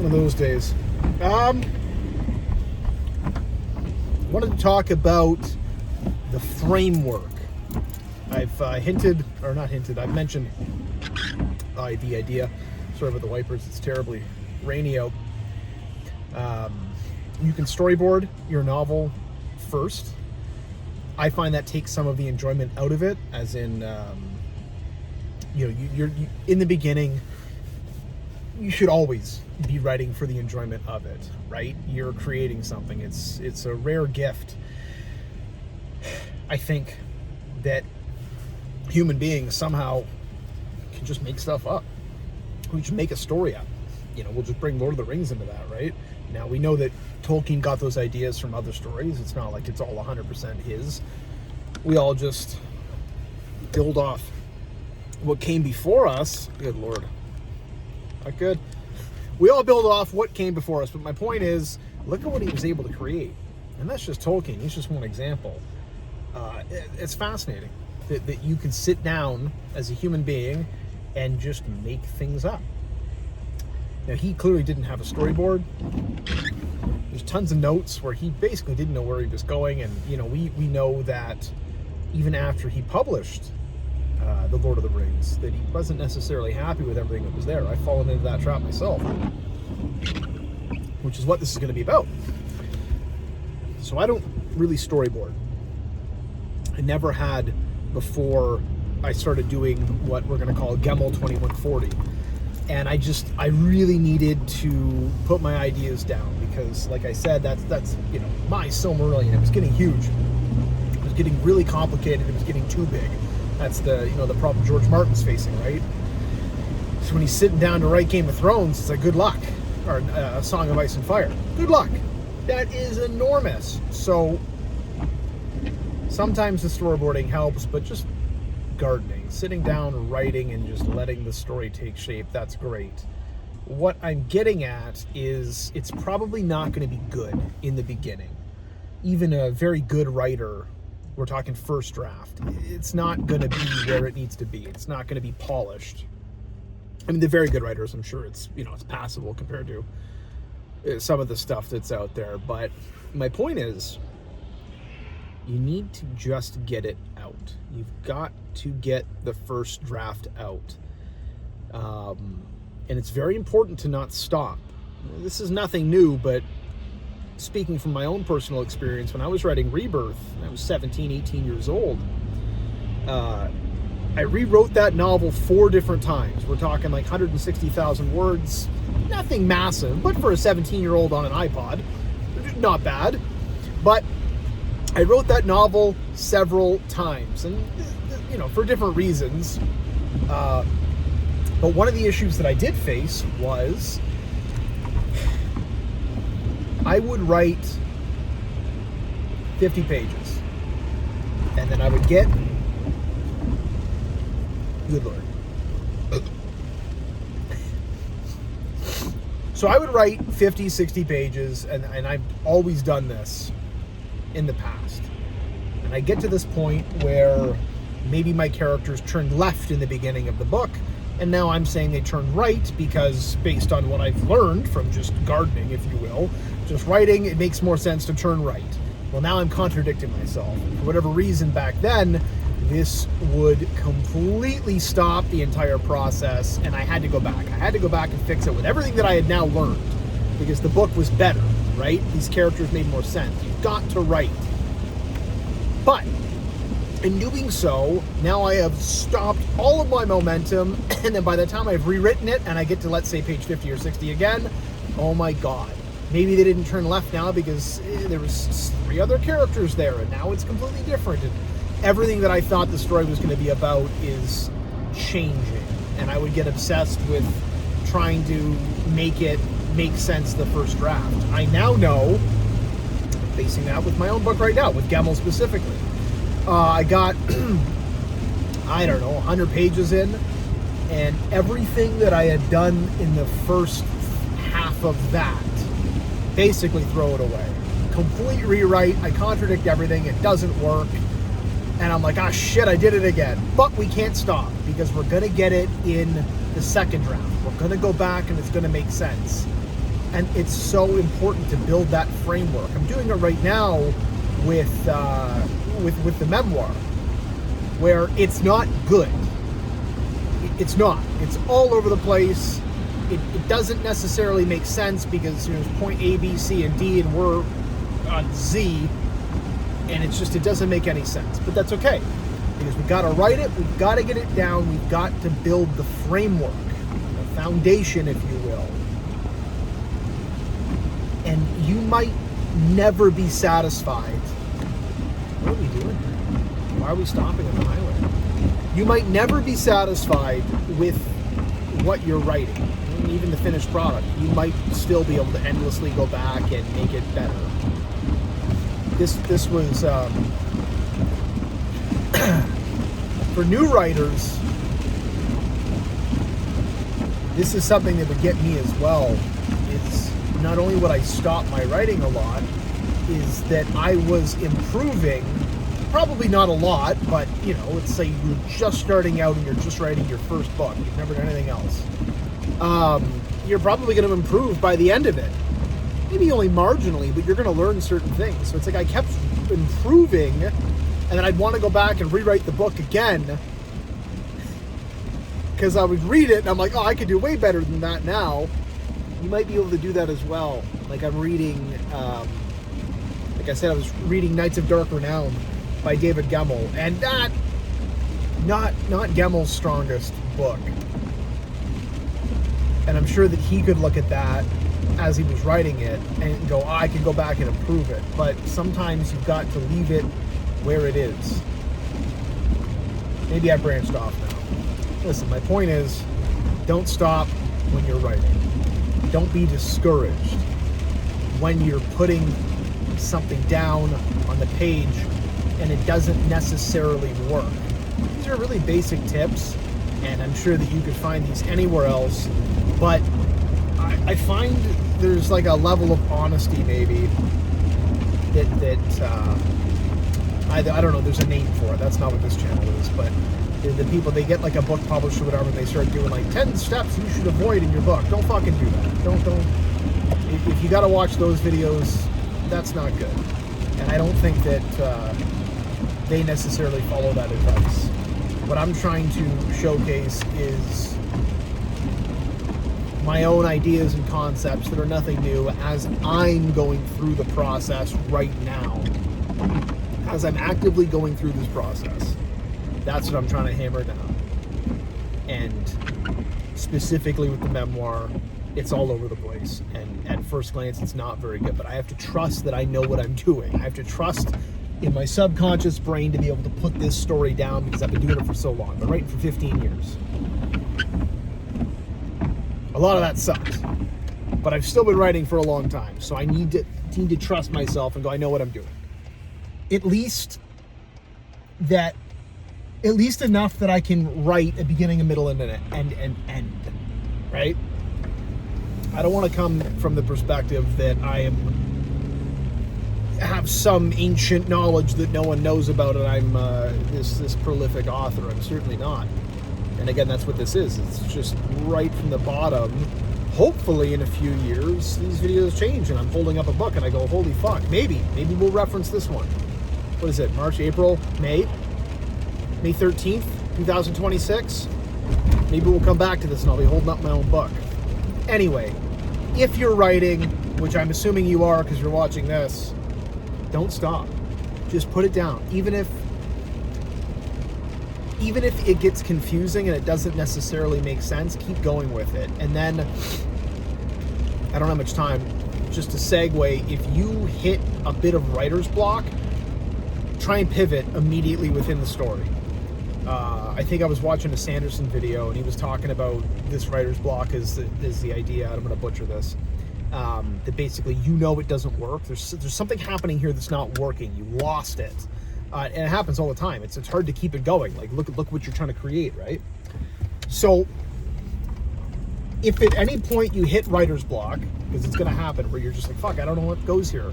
One of those days. Wanted to talk about the framework. I've I've mentioned the idea. Sorry about the wipers, it's terribly rainy out. You can storyboard your novel first. I find that takes some of the enjoyment out of it, as in, you're in the beginning, you should always be writing for the enjoyment of it, right? You're creating something. It's a rare gift. I think that human beings somehow can just make stuff up. We just make a story up. We'll just bring Lord of the Rings into that, right? Now, we know that Tolkien got those ideas from other stories. It's not like it's all 100% his. We all just build off what came before us. Good Lord. Not good. We all build off what came before us, but my point is, look at what he was able to create. And that's just Tolkien. He's just one example. It's fascinating that you can sit down as a human being and just make things up. Now, he clearly didn't have a storyboard. There's tons of notes where he basically didn't know where he was going, and we know that even after he published The Lord of the Rings, that he wasn't necessarily happy with everything that was there. I've fallen into that trap myself, which is what this is going to be about. So I don't really storyboard. I never had before I started doing what we're going to call Gemmel 2140. And I really needed to put my ideas down because, like I said, that's my Silmarillion. It was getting huge. It was getting really complicated. It was getting too big. That's the problem George Martin's facing, right? So when he's sitting down to write Game of Thrones, it's like, good luck. Or A Song of Ice and Fire. Good luck. That is enormous. So sometimes the storyboarding helps, but just gardening, sitting down, writing, and just letting the story take shape, that's great. What I'm getting at is it's probably not going to be good in the beginning. Even a very good writer, we're talking first draft, it's not going to be where it needs to be. It's not going to be polished. I mean, the very good writers, I'm sure it's passable compared to some of the stuff that's out there. But my point is, you need to just get it out. You've got to get the first draft out. And it's very important to not stop. This is nothing new, but speaking from my own personal experience, when I was writing Rebirth, I was 17, 18 years old, I rewrote that novel 4 different times. We're talking like 160,000 words. Nothing massive, but for a 17-year-old on an iPod, not bad. But I wrote that novel several times, and for different reasons. But one of the issues that I did face was I would write 50 pages, and then I would get, good Lord. So I would write 50, 60 pages, and I've always done this in the past. And I get to this point where maybe my characters turned left in the beginning of the book, and now I'm saying they turned right because, based on what I've learned from just gardening, if you will, just writing, it makes more sense to turn right. Well, now I'm contradicting myself. For whatever reason back then, this would completely stop the entire process, and I had to go back. I had to go back and fix it with everything that I had now learned, because the book was better, right? These characters made more sense. You've got to write. But in doing so, now I have stopped all of my momentum, and then by the time I've rewritten it and I get to, let's say, page 50 or 60 again, oh my God. Maybe they didn't turn left now because there was 3 other characters there, and now it's completely different. And everything that I thought the story was going to be about is changing. And I would get obsessed with trying to make it make sense the first draft. I now know, facing that with my own book right now, with Gemmel specifically. I got, 100 pages in, and everything that I had done in the first half of that, basically throw it away. Complete rewrite, I contradict everything, it doesn't work, and I'm like, shit, I did it again. But we can't stop, because we're going to get it in the second draft. We're going to go back, and it's going to make sense. And it's so important to build that framework. I'm doing it right now with the memoir, where it's not good. It's not. It's all over the place. It doesn't necessarily make sense because there's point A, B, C, and D, and we're on Z, and it doesn't make any sense. But that's okay, because we've got to write it, we've got to get it down, we've got to build the framework, the foundation, if you will. And you might never be satisfied. What are we doing here? Why are we stopping on the highway? You might never be satisfied with what you're writing. And even the finished product. You might still be able to endlessly go back and make it better. This was for new writers. This is something that would get me as well. It's not only would I stop my writing a lot, is that I was improving. Probably not a lot, but let's say you're just starting out and you're just writing your first book. You've never done anything else. You're probably going to improve by the end of it. Maybe only marginally, but you're going to learn certain things. So it's like I kept improving, and then I'd want to go back and rewrite the book again, because I would read it and I'm like, oh, I could do way better than that now. You might be able to do that as well. Like I'm reading, like I said, I was reading Knights of Dark Renown by David Gemmell, and that not Gemmell's strongest book. And I'm sure that he could look at that as he was writing it and go, oh, I can go back and improve it. But sometimes you've got to leave it where it is. Maybe I branched off now. Listen, my point is, don't stop when you're writing. Don't be discouraged when you're putting something down on the page and it doesn't necessarily work. These are really basic tips, and I'm sure that you could find these anywhere else, but I find there's like a level of honesty maybe that I don't know, there's a name for it. That's not what this channel is, but the people, they get like a book published or whatever, and they start doing like 10 steps you should avoid in your book. Don't fucking do that. Don't. If you gotta watch those videos, that's not good. And I don't think that they necessarily follow that advice. What I'm trying to showcase is my own ideas and concepts that are nothing new as I'm going through the process right now. As I'm actively going through this process. That's what I'm trying to hammer down. And specifically with the memoir, it's all over the place. And at first glance, it's not very good. But I have to trust that I know what I'm doing. I have to trust in my subconscious brain to be able to put this story down because I've been doing it for so long. I've been writing for 15 years. A lot of that sucks. But I've still been writing for a long time. So I need to trust myself and go, I know what I'm doing. At least enough that I can write a beginning, a middle, and an end, right? I don't want to come from the perspective that I have some ancient knowledge that no one knows about, and I'm this prolific author. I'm certainly not. And again, that's what this is. It's just right from the bottom. Hopefully, in a few years, these videos change, and I'm holding up a book, and I go, holy fuck, maybe we'll reference this one. What is it? March, April, May 13th, 2026. Maybe we'll come back to this and I'll be holding up my own book. Anyway, if you're writing, which I'm assuming you are because you're watching this, don't stop. Just put it down. Even if it gets confusing and it doesn't necessarily make sense, keep going with it. And then, I don't have much time, just to segue, if you hit a bit of writer's block, try and pivot immediately within the story. I think I was watching a Sanderson video and he was talking about this writer's block is the idea, I'm going to butcher this, that basically it doesn't work. There's something happening here that's not working. You lost it. And it happens all the time. It's hard to keep it going. Like, look what you're trying to create, right? So if at any point you hit writer's block, because it's going to happen where you're just like, fuck, I don't know what goes here,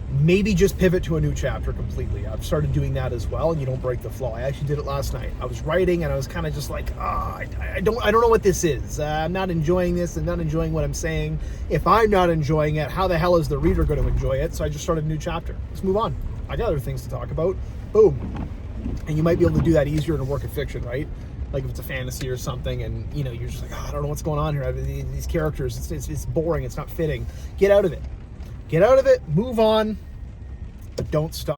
maybe just pivot to a new chapter completely. I've started doing that as well, and you don't break the flow. I actually did it last night. I was writing, and I was kind of just like, I don't know what this is. I'm not enjoying this. I'm not enjoying what I'm saying. If I'm not enjoying it, how the hell is the reader going to enjoy it? So I just started a new chapter. Let's move on. I got other things to talk about. Boom. And you might be able to do that easier in a work of fiction, right? Like if it's a fantasy or something, and you know you're just like, I don't know what's going on here. These characters, it's boring. It's not fitting. Get out of it. Get out of it. Move on. But don't stop.